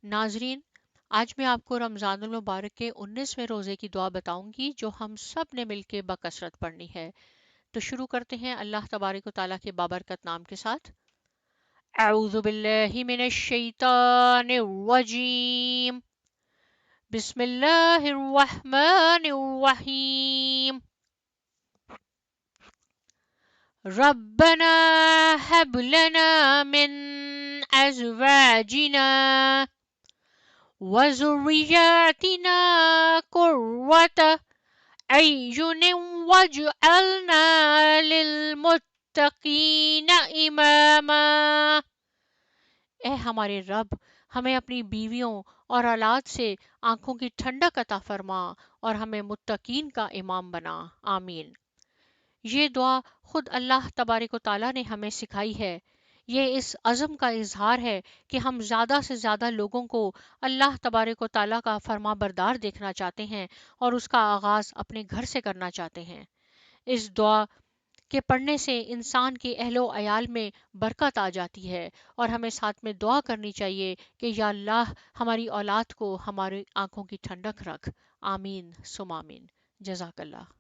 ناظرین، آج میں آپ کو رمضان المبارک کے 19ویں روزے کی دعا بتاؤں گی جو ہم سب نے مل کے بکثرت پڑھنی ہے۔ تو شروع کرتے ہیں اللہ تبارک و تعالیٰ کے بابرکت نام کے ساتھ۔ اعوذ باللہ من الشیطان الرجیم، بسم اللہ الرحمن الرحیم۔ ربنا هب لنا من ازواجنا وذرياتنا قرة أعين واجعلنا للمتقين إماما۔ اے ہمارے رب، ہمیں اپنی بیویوں اور اولاد سے آنکھوں کی ٹھنڈک عطا فرما اور ہمیں متقین کا امام بنا، آمین۔ یہ دعا خود اللہ تبارک و تعالیٰ نے ہمیں سکھائی ہے۔ یہ اس عزم کا اظہار ہے کہ ہم زیادہ سے زیادہ لوگوں کو اللہ تبارک و تعالیٰ کا فرما بردار دیکھنا چاہتے ہیں اور اس کا آغاز اپنے گھر سے کرنا چاہتے ہیں۔ اس دعا کے پڑھنے سے انسان کے اہل و عیال میں برکت آ جاتی ہے، اور ہمیں ساتھ میں دعا کرنی چاہیے کہ یا اللہ ہماری اولاد کو ہماری آنکھوں کی ٹھنڈک رکھ، آمین ثم آمین۔ جزاک اللہ۔